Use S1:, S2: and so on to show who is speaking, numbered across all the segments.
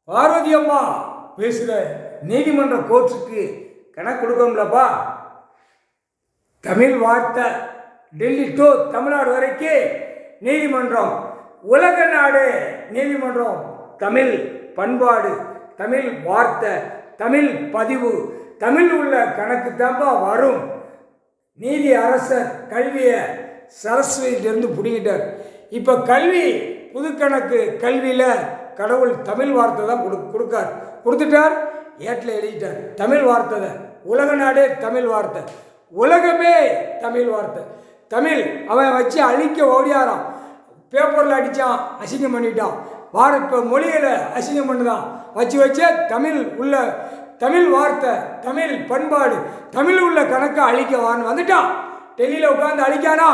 S1: பார்வதி அம்மா பேசுகிற நீதிமன்ற கோர்ட்டுக்கு கணக்கு கொடுக்கணும்லப்பா. தமிழ் வார்த்தை டெல்லி டு தமிழ்நாடு வரைக்கும் நீதிமன்றம், உலக நாடு நீதிமன்றம். தமிழ் பண்பாடு, தமிழ் வார்த்தை, தமிழ் பதிவு, தமிழ் உள்ள கணக்கு தான்ப்பா வரும். நீதி அரசர் கல்வியை சரஸ்வதியிலிருந்து பிடிக்கிட்டார். இப்போ கல்வி புது கணக்கு கல்வியில் கடவுள் தமிழ் வார்த்தை தான் கொடுத்துட்டார். ஏட்டில் எழுதிட்டார் தமிழ் வார்த்தை தான். உலக நாடே தமிழ் வார்த்தை, உலகமே தமிழ் வார்த்தை. தமிழ் அவன் வச்சு அழிக்க ஓடியாரான். பேப்பரில் அடித்தான், அசிங்கம் பண்ணிட்டான். இப்போ மொழிகளை அசிங்கம் பண்ணுதான். வச்சு தமிழ் உள்ள தமிழ் வார்த்தை, தமிழ் பண்பாடு, தமிழ் உள்ள கணக்கை அழிக்கவான்னு வந்துட்டான். டெல்லியில் உட்காந்து அழிக்கானா?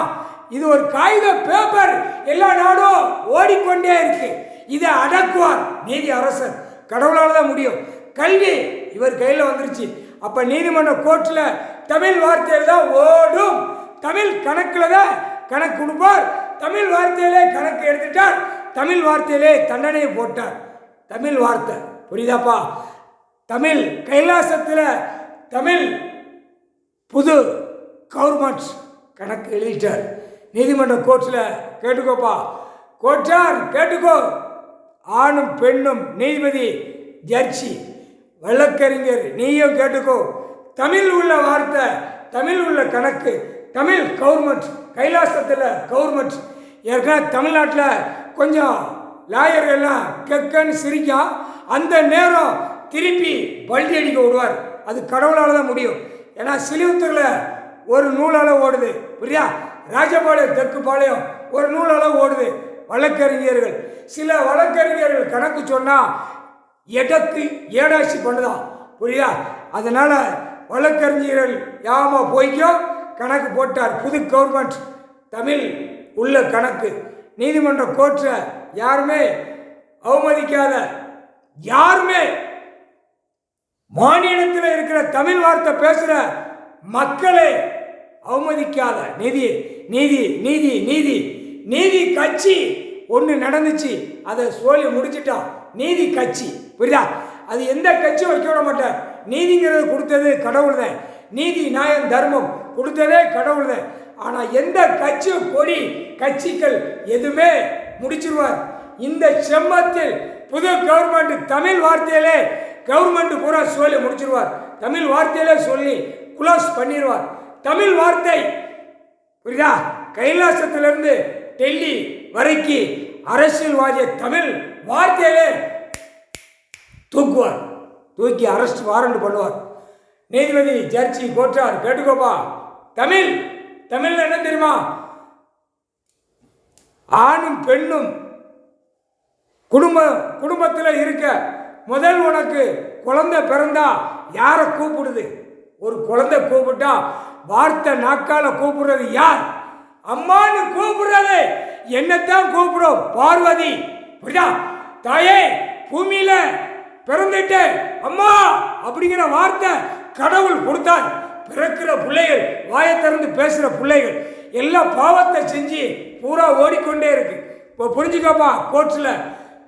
S1: இது ஒரு காகித பேப்பர், எல்லா நாடும் ஓடிக்கொண்டே இருக்கு. இதை அடக்குவார் நீதி அரசர். கடவுளால் தான் முடியும். கல்வி இவர் கையில் வந்துருச்சு. அப்போ நீதிமன்ற கோர்ட்டில் தமிழ் வார்த்தையில் தான் ஓடும். தமிழ் கணக்கில் தான் கணக்கு கொடுப்பார். தமிழ் வார்த்தையிலே கணக்கு எடுத்துட்டார். தமிழ் வார்த்தையிலே தண்டனையை போட்டார். தமிழ் வார்த்தை புரியுதாப்பா? தமிழ் கைலாசத்தில் தமிழ் புது கவர்மெண்ட் கணக்கு எழுதிட்டார். நீதிமன்ற கோர்ட்டில் கேட்டுக்கோப்பா, கோட்டார் கேட்டுக்கோ. ஆணும் பெண்ணும் நீதிபதி, ஜட்ஜி, வழக்கறிஞர் நீயும் கேட்டுக்கோ. தமிழ் உள்ள வார்த்தை, தமிழ் உள்ள கணக்கு, தமிழ் கவர்மெண்ட் கைலாசத்தில் கவர்மெண்ட். ஏற்கனவே தமிழ்நாட்டில் கொஞ்சம் லாயர்கள்லாம் கெக்கன்னு சிரிக்கா. அந்த நேரம் திருப்பி பல்டி அடிக்க விடுவார். அது கடவுளால் தான் முடியும். ஏன்னா சிலிவுத்தூரில் ஒரு நூலால் ஓடுது, புரியா? ராஜபாளையம் தெற்கு பாளையம் ஒரு நூலால் ஓடுது. வழக்கறிஞர்கள், சில வழக்கறிஞர்கள் கணக்கு சொன்னால் எடக்கு ஏடாசி பண்ணுதான், புரியா? அதனால் வழக்கறிஞர்கள் யாமா போய்க்கோ கணக்கு போட்டார். புது கவர்மெண்ட் தமிழ் உள்ள கணக்கு. நீதிமன்ற கோர்ட்டை யாருமே அவமதிக்காத, யாருமே மாநிலத்தில் இருக்கிற தமிழ் வார்த்தை பேசுகிற மக்களே அவமதிக்காத நீதி நீதி நீதி நீதி நீதி கட்சி ஒன்று நடந்துச்சு. அதை சொல்லி முடிச்சிட்டான். நீதி கட்சி, புரியுதா? அது எந்த கட்சியும் வைக்க விட மாட்டார். நீதிங்கிறது கொடுத்தது கடவுள் தான். நீதி நியாயம் தர்மம் கொடுத்ததே கடவுள் தான். ஆனால் எந்த கட்சியும் கொடி கட்சிகள் எதுவுமே முடிச்சிருவார். இந்த செம்மத்தில் புது கவர்மெண்ட் தமிழ் வார்த்தையிலே கவர்மெண்ட் பூரா சொல்லி முடிச்சிருவார். தமிழ் வார்த்தையிலே சொல்லி குளோஸ் பண்ணிடுவார். தமிழ் வார்த்தை, புரியுதா? கைலாசத்திலிருந்து டெல்லி வரைக்கும் அரசியல்வாதியை தமிழ் வார்த்தையிலே தூக்குவார். தூக்கி அரெஸ்ட் வாரண்ட் பண்ணுவார். நீதிபதி, ஜட்ஜி, கோட்டார் கேட்டுக்கோப்பா. தமிழ் தமிழ்ல என்ன தெரியுமா? ஆணும் பெண்ணும் குடும்பத்தில் இருக்க முதல் உனக்கு குழந்தை பிறந்தா யாரை கூப்பிடுது? ஒரு குழந்தை கூப்பிட்டா வார்த்தை நாக்கால கூப்பிடுறது யார்? அம்மான்னு கூப்பிடுறது என்னத்தான் கூப்பிடும்? பார்வதி, புரியுதா? தாயே பூமியில பிறந்துட்டு அம்மா அப்படிங்கிற வார்த்தை கடவுள் கொடுத்தார். பிறக்கிற பிள்ளைகள், வாயை திறந்து பேசுகிற பிள்ளைகள் எல்லாம் பாவத்தை செஞ்சு பூரா ஓடிக்கொண்டே இருக்கு. இப்போ புரிஞ்சுக்கப்பா, கோர்ட்ஸில்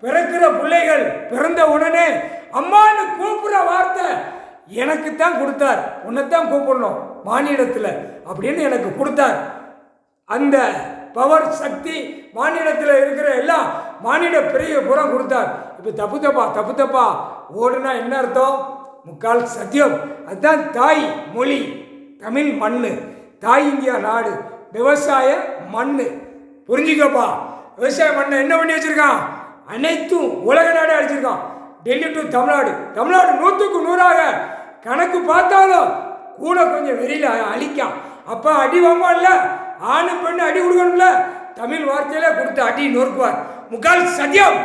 S1: பிறக்கிற பிள்ளைகள் பிறந்த உடனே அம்மான்னு கூப்பிடுற வார்த்தை எனக்கு தான் கொடுத்தார். உன்னைத்தான் கூப்பிடணும் மாநிலத்தில் அப்படின்னு எனக்கு கொடுத்தார். அந்த பவர் சக்தி மாநிலத்தில் இருக்கிற எல்லாம் மாநில பெரிய புறம் கொடுத்தார். இப்போ தப்பு தப்பா ஓடுனா என்ன அர்த்தம்? முக்கால் சத்தியம். அதுதான் தாய் மொழி. தமிழ் மண்ணு, தாய் இந்தியா நாடு, விவசாய மண்ணு. புரிஞ்சுக்கப்பா, விவசாய மண்ணை என்ன பண்ணி வச்சிருக்கான்? அனைத்தும் உலக நாடு அடிச்சிருக்கான். டெல்லி டு தமிழ்நாடு, தமிழ்நாடு 100க்கு 100ஆக கணக்கு பார்த்தாலும் கூட கொஞ்சம் வெளியில் அழிக்கான். அப்போ அடி வாங்குவான்ல, ஆணு பெண்ணு அடி கொடுக்கணும்ல, தமிழ் வார்த்தையில கொடுத்து அடி நொறுக்குவார். முக்கால் சத்தியம்.